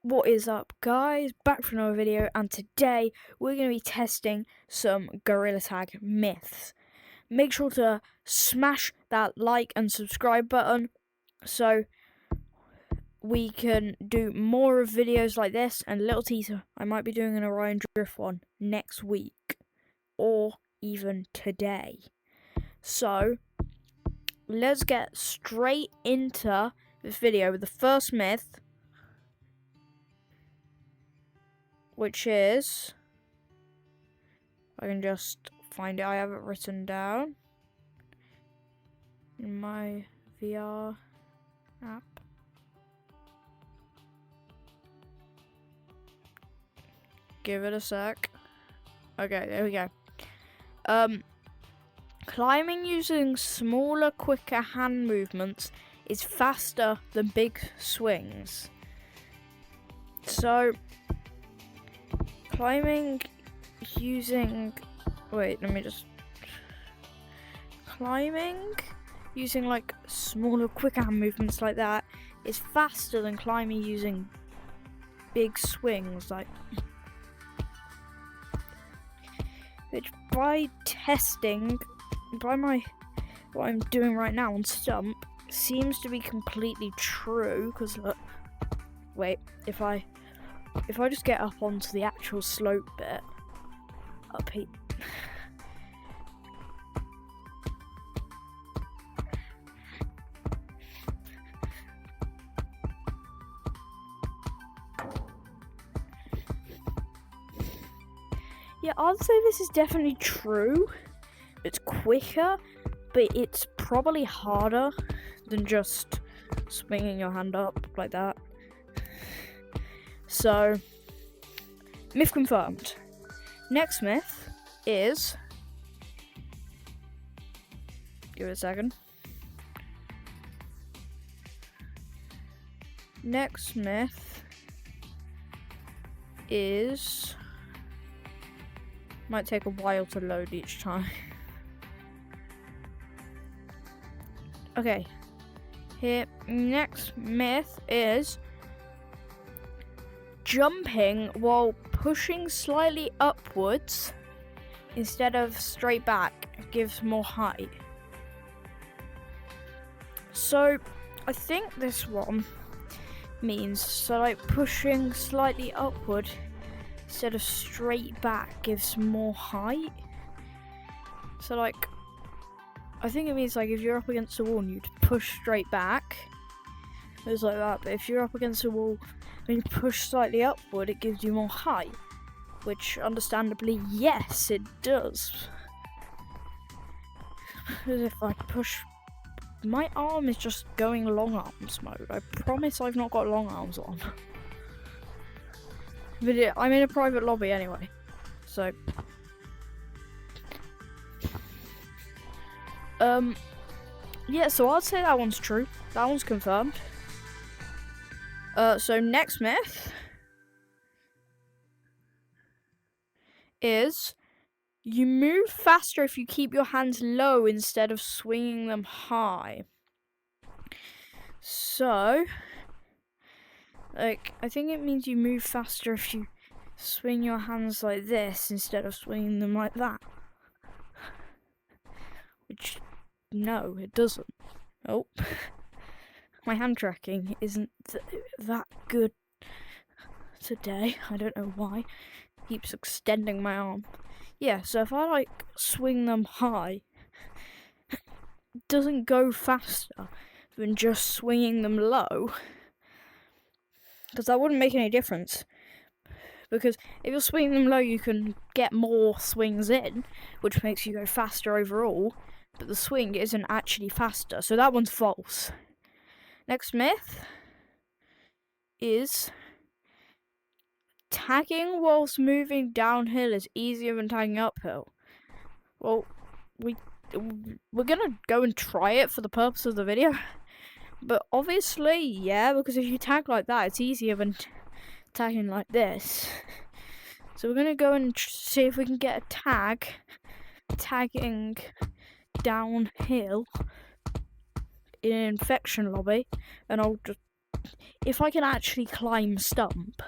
What is up, guys? Back for another video, and today we're going to be testing some Gorilla Tag myths. Make sure to smash that like and subscribe button so we can do more of videos like this. And little teaser, I might be doing an Orion Drift one next week or even today. So let's get straight into this video with the first myth, which is, I can just find it, I have it written down in my VR app. Give it a sec. Okay, there we go. Climbing using smaller, quicker hand movements is faster than big swings. So, climbing using like smaller, quicker hand movements like that is faster than climbing using big swings, like, which by testing, what I'm doing right now on Stump seems to be completely true. Because look, wait, if I just get up onto the actual slope bit, up here. Yeah, I'd say this is definitely true. It's quicker, but it's probably harder than just swinging your hand up like that. So, myth confirmed. Next myth is, give it a second. Next myth is, might take a while to load each time. Okay, here, next myth is, jumping while pushing slightly upwards instead of straight back gives more height. So I think this one means, so like pushing slightly upward instead of straight back gives more height. So like, I think it means like if you're up against a wall and you push straight back, it's like that. But if you're up against a wall and you push slightly upward, it gives you more height. Which, understandably, yes, it does. Because if I push, my arm is just going long arms mode. I promise I've not got long arms on. But I'm in a private lobby anyway, so. Yeah, so I'd say that one's true. That one's confirmed. So next myth is, you move faster if you keep your hands low instead of swinging them high. So, like, I think it means you move faster if you swing your hands like this instead of swinging them like that. Which, no, it doesn't. Oh, my hand tracking isn't that good today. I don't know why. It keeps extending my arm. Yeah, so if I like swing them high, it doesn't go faster than just swinging them low. Because that wouldn't make any difference. Because if you're swinging them low, you can get more swings in, which makes you go faster overall. But the swing isn't actually faster, so that one's false. Next myth is, tagging whilst moving downhill is easier than tagging uphill. Well, we're gonna go and try it for the purpose of the video. But obviously, yeah, because if you tag like that, it's easier than tagging like this. So we're gonna go and see if we can get a tagging downhill in an infection lobby, and I'll just if I can actually climb stump,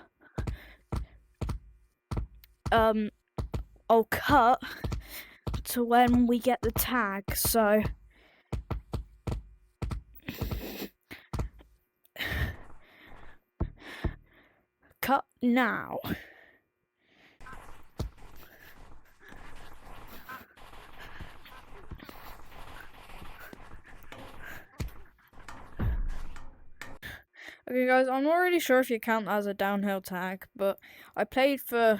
I'll cut to when we get the tag. So cut now. Okay guys, I'm not really sure if you count that as a downhill tag, but I played for a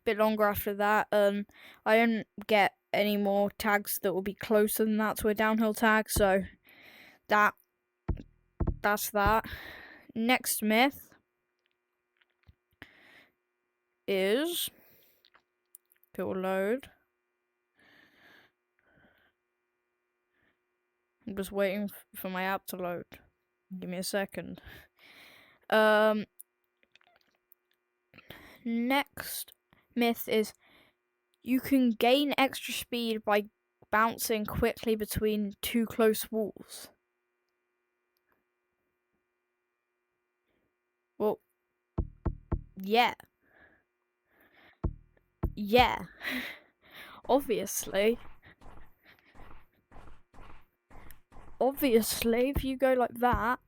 bit longer after that, and I didn't get any more tags that will be closer than that to a downhill tag, so that's that. Next myth is, it will load. I'm just waiting for my app to load. Give me a second. Next myth is you can gain extra speed by bouncing quickly between two close walls. Well, yeah. Obviously, if you go like that,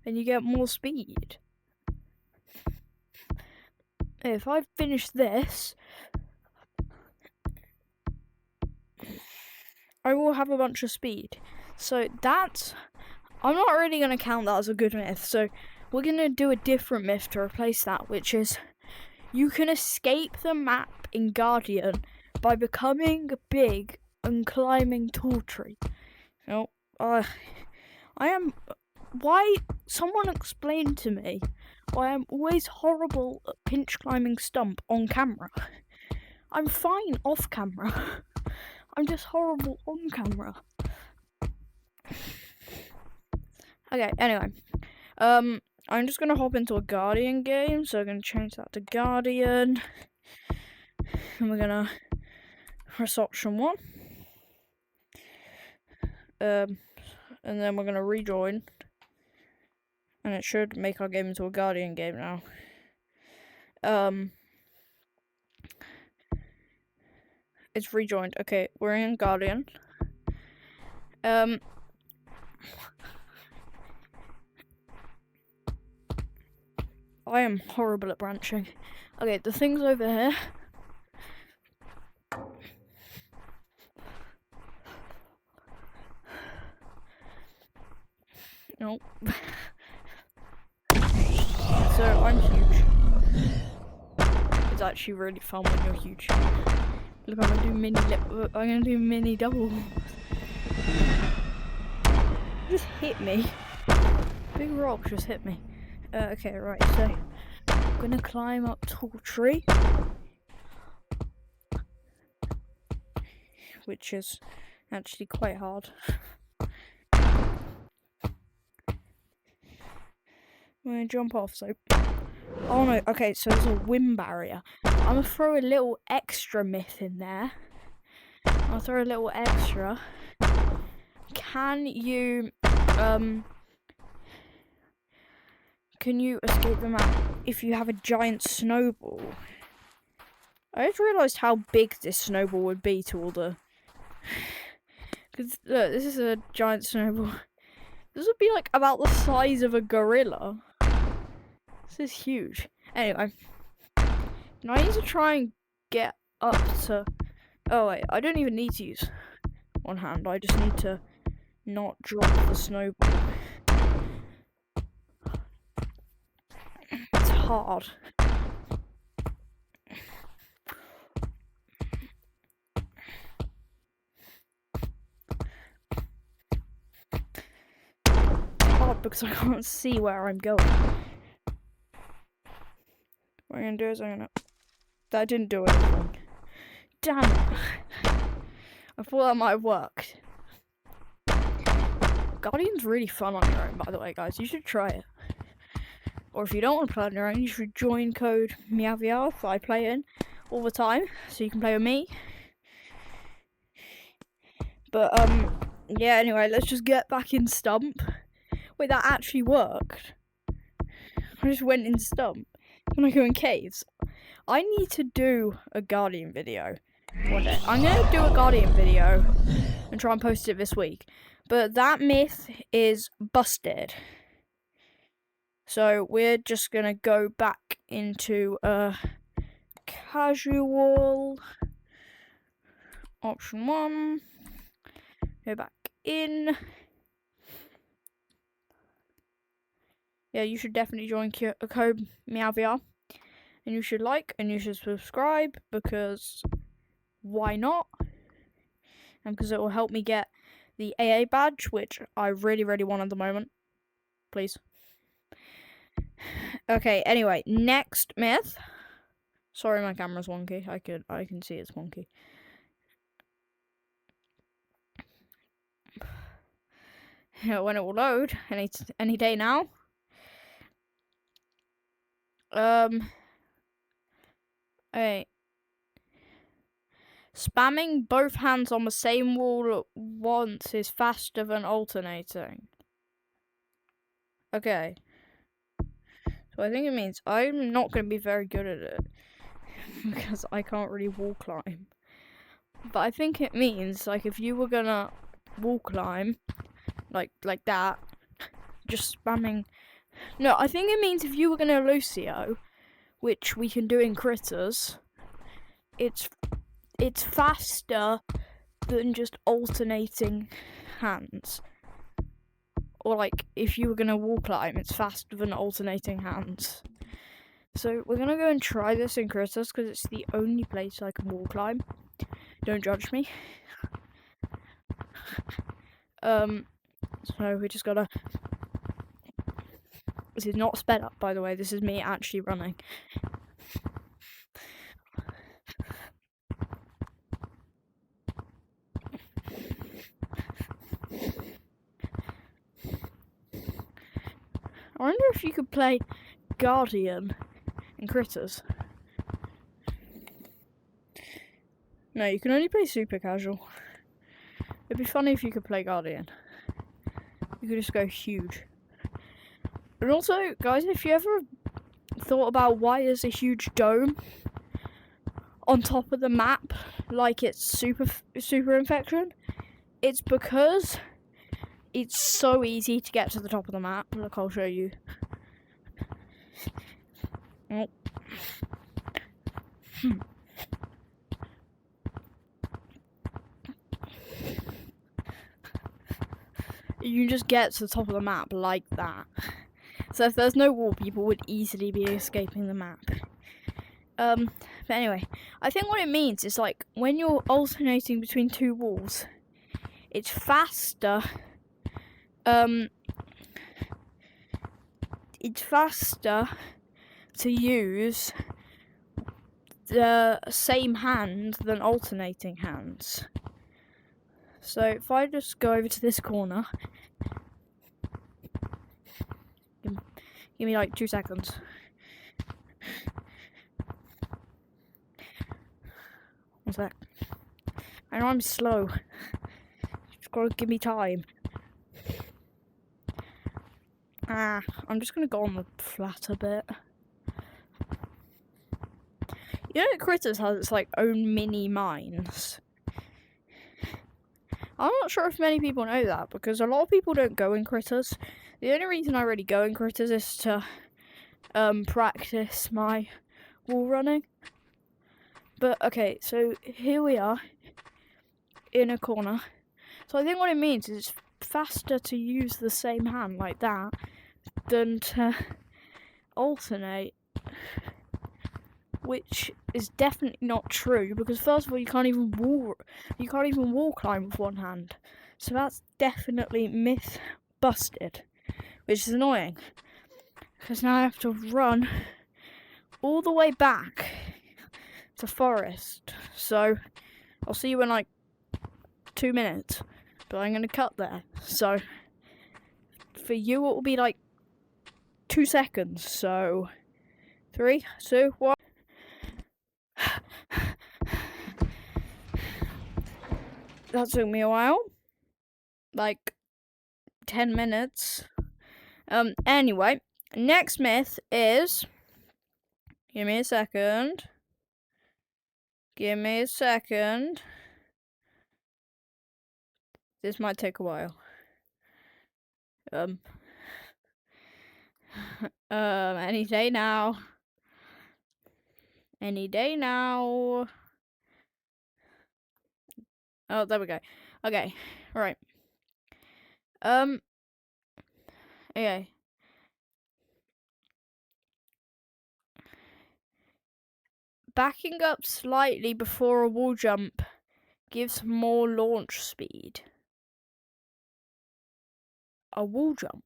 then you get more speed. If I finish this, I will have a bunch of speed. So I'm not really going to count that as a good myth. So we're going to do a different myth to replace that, which is you can escape the map in Guardian by becoming big and climbing tall tree. Someone explained to me why I'm always horrible at pinch climbing stump on camera. I'm fine off camera. I'm just horrible on camera. Okay, anyway. I'm just gonna hop into a Guardian game, so I'm gonna change that to Guardian. And we're gonna press option 1. And then we're gonna rejoin. And it should make our game into a Guardian game now. It's rejoined. Okay, we're in Guardian. I am horrible at branching. Okay, the thing's over here. Nope. So I'm huge. It's actually really fun when you're huge. Look, I'm gonna do mini double. Just hit me. Big rock just hit me. Okay, right. So I'm gonna climb up tall tree, which is actually quite hard. I'm gonna jump off, so... Oh no, okay, so there's a wind barrier. I'm gonna throw a little extra myth in there. I'll throw a little extra. Can you escape the map if you have a giant snowball? I just realised how big this snowball would be to all the... Because, look, this is a giant snowball. This would be like about the size of a gorilla. This is huge. Anyway. Now I need to try and get up to... Oh wait, I don't even need to use one hand. I just need to not drop the snowball. It's hard. Because I can't see where I'm going. What I'm gonna do is that didn't do anything. Damn it. I thought that might have worked. Guardian's really fun on your own, by the way, guys. You should try it. Or if you don't want to play on your own, you should join code Miaviar. I play in all the time, so you can play with me. But yeah. Anyway, let's just get back in Stump. Wait, that actually worked. I just went in stump. When I go in caves, I need to do a Guardian video one day. I'm gonna do a Guardian video and try and post it this week. But that myth is busted. So we're just gonna go back into casual option 1. Go back in. Yeah, you should definitely join Code MeowVR. And you should like and you should subscribe, because why not? And because it will help me get the AA badge, which I really, really want at the moment. Please. Okay, anyway, next myth. Sorry, my camera's wonky. I can see it's wonky. When it will load, any day now. Okay. Spamming both hands on the same wall at once is faster than alternating. Okay. So I think it means I'm not going to be very good at it, because I can't really wall climb. But I think it means, like, if you were gonna wall climb, like that, just spamming... No, I think it means if you were gonna Lucio, which we can do in Critters, it's faster than just alternating hands. Or, like, if you were gonna wall climb, it's faster than alternating hands. So we're gonna go and try this in Critters, because it's the only place I can wall climb. Don't judge me. So we just gotta... This is not sped up, by the way. This is me actually running. I wonder if you could play Guardian in Critters. No, you can only play super casual. It'd be funny if you could play Guardian. You could just go huge. And also, guys, if you ever thought about why there's a huge dome on top of the map, like it's super infection, it's because it's so easy to get to the top of the map. Look, I'll show you. Oh. You just get to the top of the map like that. So if there's no wall, people would easily be escaping the map. But anyway, I think what it means is, like, when you're alternating between two walls, it's faster. It's faster to use the same hand than alternating hands. So if I just go over to this corner, give me like 2 seconds. What's that? I know I'm slow. Just gotta give me time. I'm just gonna go on the flatter bit. You know, Critters has its like own mini mines. I'm not sure if many people know that, because a lot of people don't go in Critters. The only reason I really go in Critters is to practice my wall running. But okay, so here we are in a corner. So I think what it means is it's faster to use the same hand like that than to alternate, which is definitely not true, because first of all, you can't even wall climb with one hand. So that's definitely myth busted, which is annoying, because now I have to run all the way back to forest. So I'll see you in like 2 minutes, but I'm gonna cut there. So for you, it will be like 2 seconds. So 3, 2, 1. That took me a while, like 10 minutes. Anyway, Next myth is... Give me a second. Give me a second. This might take a while. Any day now. Any day now. Oh, there we go. Okay, right. Okay. Backing up slightly before a wall jump gives more launch speed. A wall jump?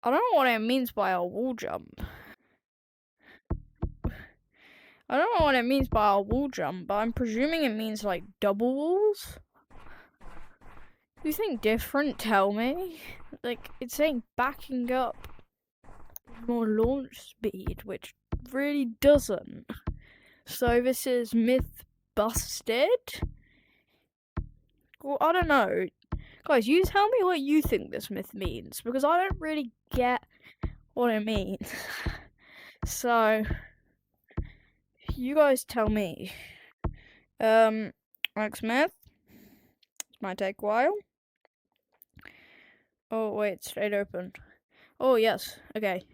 I don't know what it means by a wall jump. I don't know what it means by a wall jump, but I'm presuming it means like double walls? If you think different, tell me. Like, it's saying backing up more launch speed, which really doesn't. So this is myth busted? Well, I don't know. Guys, you tell me what you think this myth means, because I don't really get what it means. So, you guys tell me. Next myth. This might take a while. Oh, wait, stayed open. Oh, yes, okay.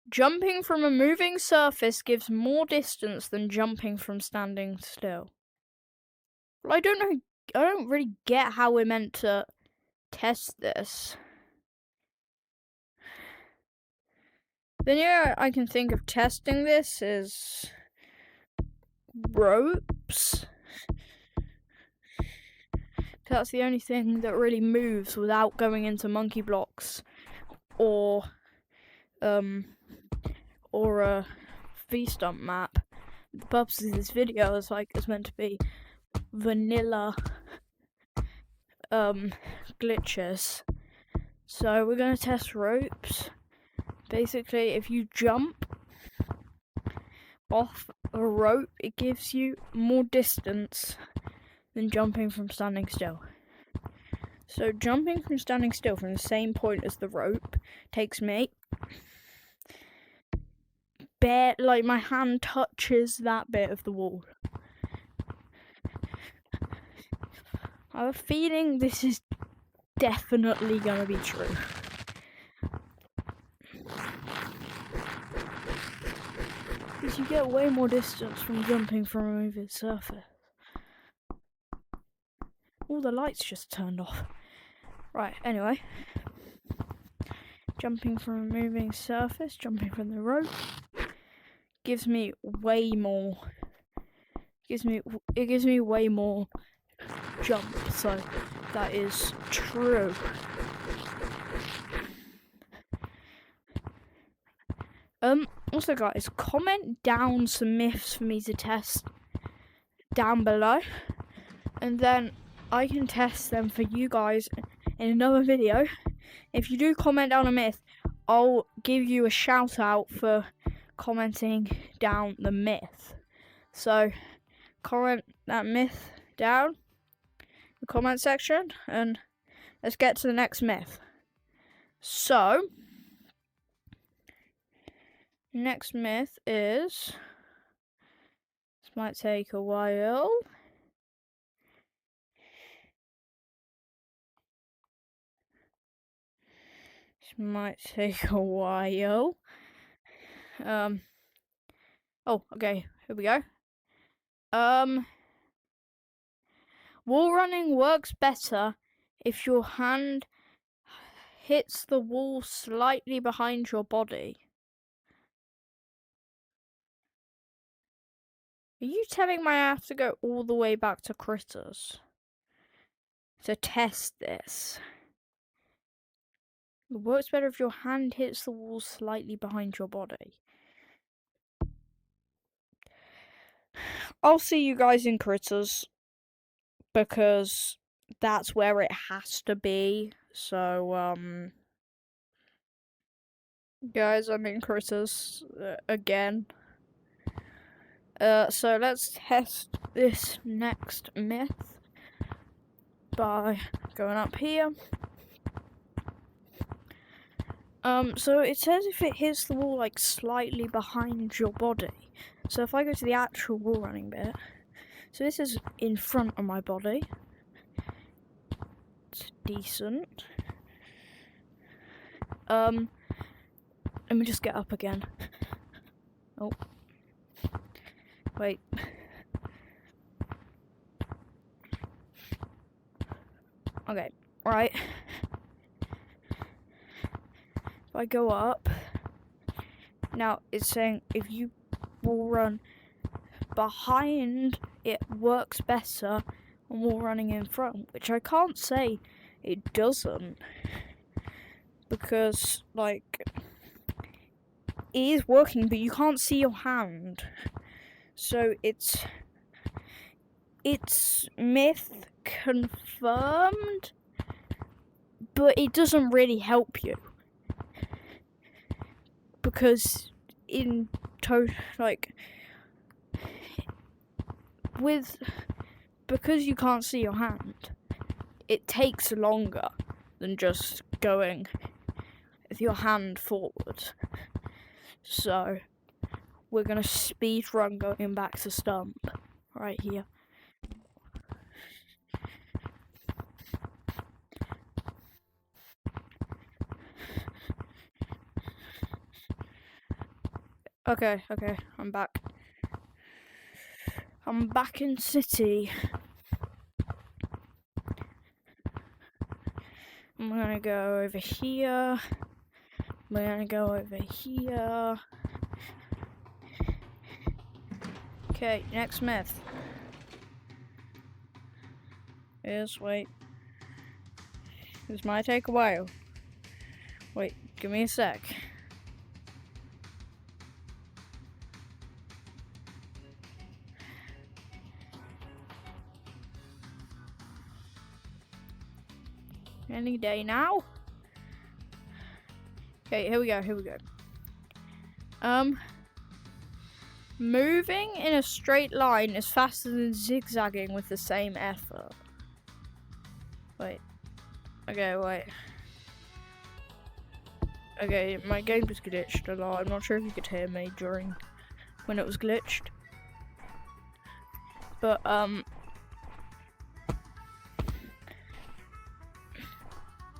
Jumping from a moving surface gives more distance than jumping from standing still. Well, I don't really get how we're meant to test this. The only I can think of testing this is ropes. That's the only thing that really moves without going into monkey blocks or a V-stump map. The purpose of this video is meant to be vanilla glitches. So we're gonna test ropes. Basically, if you jump off a rope, it gives you more distance than jumping from standing still. So jumping from standing still from the same point as the rope takes me like my hand touches that bit of the wall. I have a feeling this is definitely gonna be true. Because you get way more distance from jumping from a moving surface. All the lights just turned off. Right, anyway. Jumping from a moving surface, jumping from the rope, gives me way more. It gives me way more jump, so that is true. Also guys, comment down some myths for me to test down below, and then I can test them for you guys in another video. If you do comment down a myth, I'll give you a shout out for commenting down the myth. So comment that myth down in the comment section, and let's get to the next myth. So next myth is, this might take a while. This might take a while. Oh, okay, here we go. Wall running works better if your hand hits the wall slightly behind your body. Are you telling me I have to go all the way back to Critters to test this? It works better if your hand hits the wall slightly behind your body. I'll see you guys in Critters, because that's where it has to be. So, guys, I'm in Critters again. So let's test this next myth. by going up here. So it says if it hits the wall like slightly behind your body. So if I go to the actual wall running bit, so this is in front of my body. It's decent. Let me just get up again. Oh. Wait. Okay, right. If I go up, now it's saying if you wall run behind, it works better than wall running in front, which I can't say it doesn't, because like it is working, but you can't see your hand, so it's myth confirmed, but it doesn't really help you, because because you can't see your hand, it takes longer than just going with your hand forward. So we're gonna speed run going back to stump right here. Okay, I'm back. I'm back in city. I'm gonna go over here. We're gonna go over here. Okay, next myth. Wait. This might take a while. Wait, give me a sec. Any day now. Okay, here we go. Moving in a straight line is faster than zigzagging with the same effort. Wait. Okay, my game just glitched a lot. I'm not sure if you could hear me during when it was glitched. But,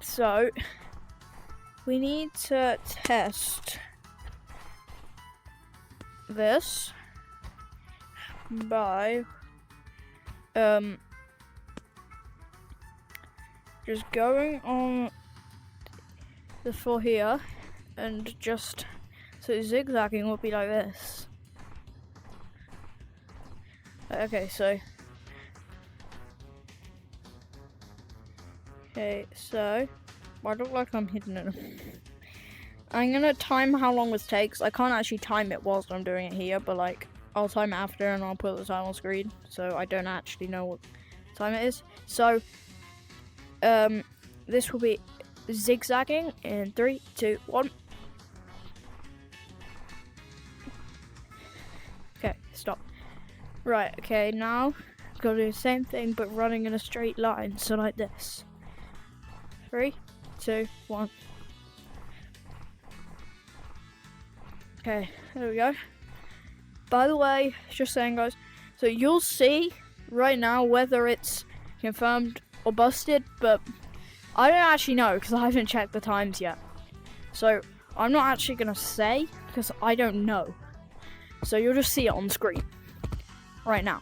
so, we need to test this by, just going on the floor here, and just, so zigzagging would be like this. Okay, so I look like I'm hitting it. I'm gonna time how long this takes. I can't actually time it whilst I'm doing it here, but like I'll time it after and I'll put the time on screen, so I don't actually know what time it is. So this will be zigzagging in 3, 2, 1. Okay, stop. Right, okay, now gotta do the same thing but running in a straight line, so like this. 3, 2, 1. Okay, there we go. By the way, just saying guys, so you'll see right now whether it's confirmed or busted, but I don't actually know because I haven't checked the times yet. So I'm not actually gonna say because I don't know. So you'll just see it on screen right now.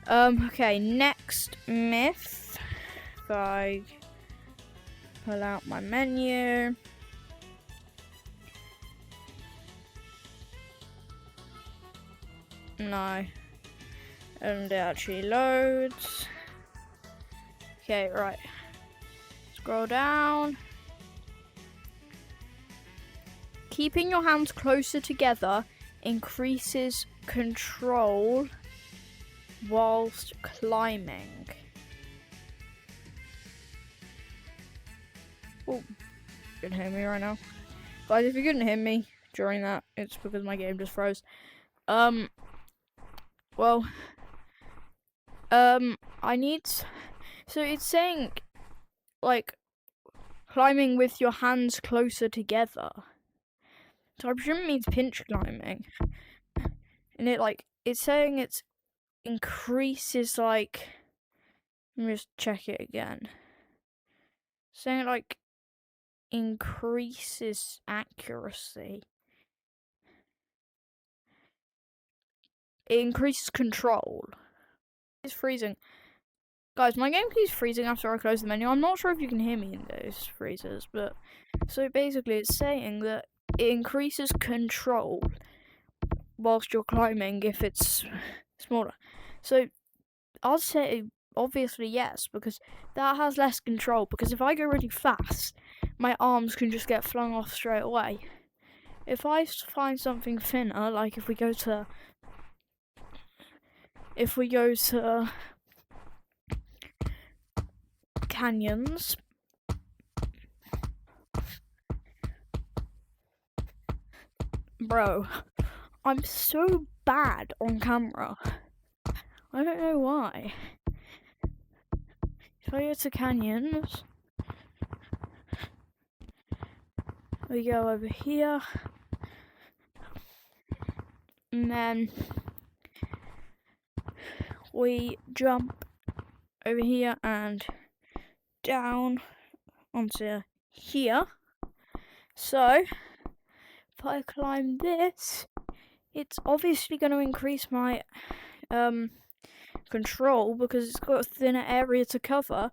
Okay, next myth. If I pull out my menu. No. And it actually loads. Okay, right. Scroll down. Keeping your hands closer together increases control whilst climbing. Oh, you can hear me right now. Guys, if you couldn't hear me during that, it's because my game just froze. So it's saying, like, climbing with your hands closer together. So I presume it means pinch climbing. And it's saying it increases, like, let me just check it again. Saying it, increases accuracy. It increases control. It's freezing. Guys, my game keeps freezing after I close the menu. I'm not sure if you can hear me in those freezes, but so basically it's saying that it increases control whilst you're climbing if it's smaller. So I'll say obviously yes, because that has less control, because if I go really fast, my arms can just get flung off straight away. If I find something thinner, like if we go to canyons, bro, I'm so bad on camera. I don't know why. If I go to canyons, we go over here, and then we jump over here and down onto here. So if I climb this, it's obviously going to increase my control, because it's got a thinner area to cover,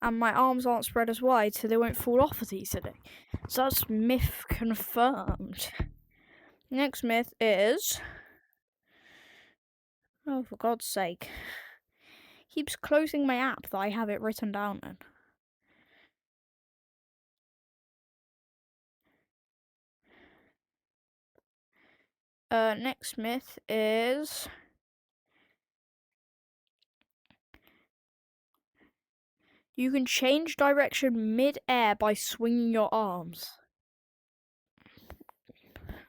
and my arms aren't spread as wide, so they won't fall off as easily. So that's myth confirmed. Next myth is, oh, for God's sake, keeps closing my app that I have it written down in. Next myth is, you can change direction mid-air by swinging your arms.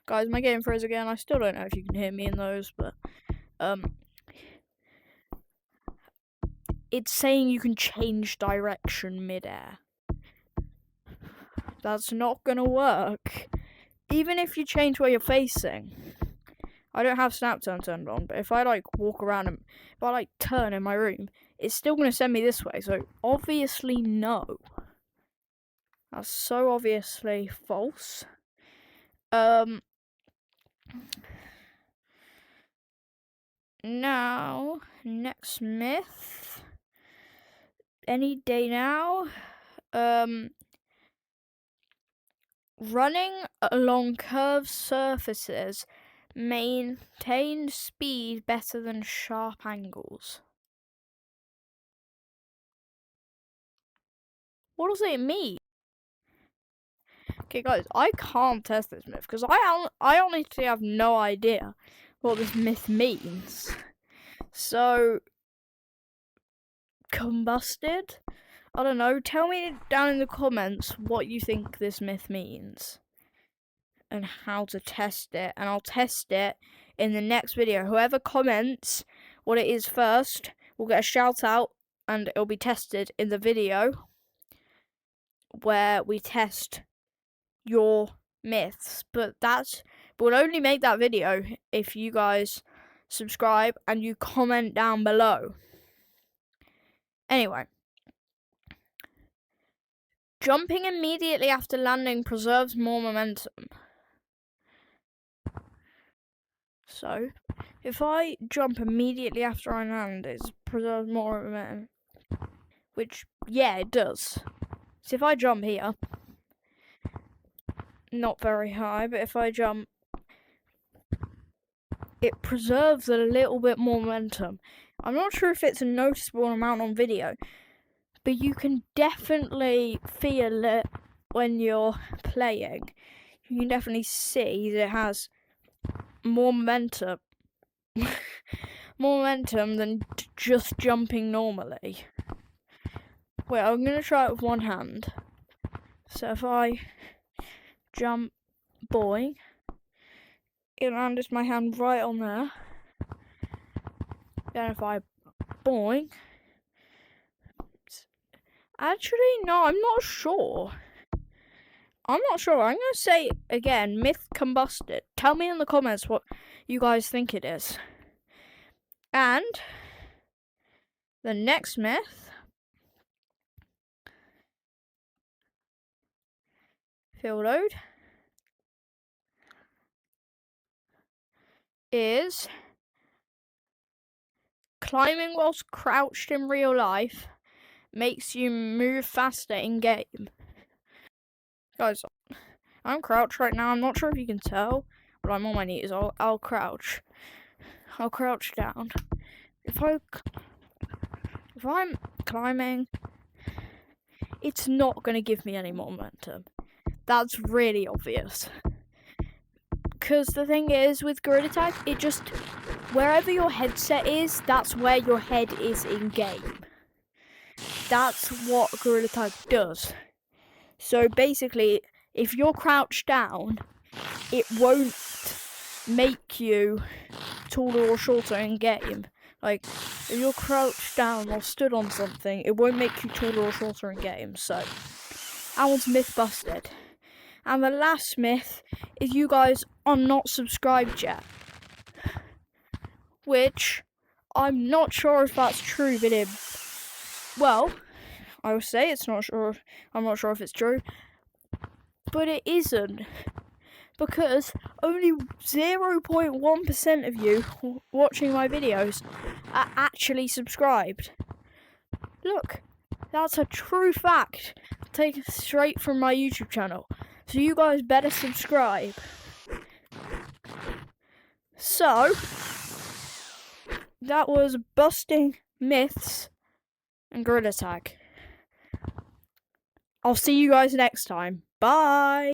Guys, my game froze again. I still don't know if you can hear me in those, but it's saying you can change direction mid-air. That's not gonna work. Even if you change where you're facing. I don't have snap turn turned on, but if I walk around and if I turn in my room, it's still gonna send me this way. So obviously no. That's so obviously false. Now, next myth. Any day now. Running along curved surfaces maintains speed better than sharp angles. What does it mean? Okay, guys, I can't test this myth because I honestly have no idea what this myth means. So, combusted? I don't know. Tell me down in the comments what you think this myth means and how to test it, and I'll test it in the next video. Whoever comments what it is first will get a shout out, and it'll be tested in the video where we test your myths. But we'll only make that video if you guys subscribe and you comment down below. Anyway, jumping immediately after landing preserves more momentum. So, if I jump immediately after I land, it preserves more momentum. Which, yeah, it does. So if I jump here, not very high, but if I jump, it preserves a little bit more momentum. I'm not sure if it's a noticeable amount on video, but you can definitely feel it when you're playing. You can definitely see that it has more momentum. More momentum than just jumping normally. Wait, I'm going to try it with one hand. So if I jump, boing, it lands my hand right on there. Then if I boing, Actually, no, I'm not sure. I'm not sure. I'm going to say again, myth combusted. Tell me in the comments what you guys think it is. And the next myth, field load, is climbing whilst crouched in real life makes you move faster in game. Guys, I'm crouched right now. I'm not sure if you can tell, but I'm on my knees. I'll crouch. I'll crouch down. If I'm climbing, it's not going to give me any momentum. That's really obvious. Because the thing is, with Gorilla Tag, it just, wherever your headset is, that's where your head is in game. That's what Gorilla Tag does. So basically, if you're crouched down, it won't make you taller or shorter in game. Like, if you're crouched down or stood on something, it won't make you taller or shorter in game. So, that one's myth busted. And the last myth is you guys are not subscribed yet. Which, I'm not sure if that's true, but well, I will say it's not sure. I'm not sure if it's true. But it isn't. Because only 0.1% of you watching my videos are actually subscribed. Look, that's a true fact taken straight from my YouTube channel. So you guys better subscribe. So, that was busting myths and Gorilla Tag. I'll see you guys next time. Bye!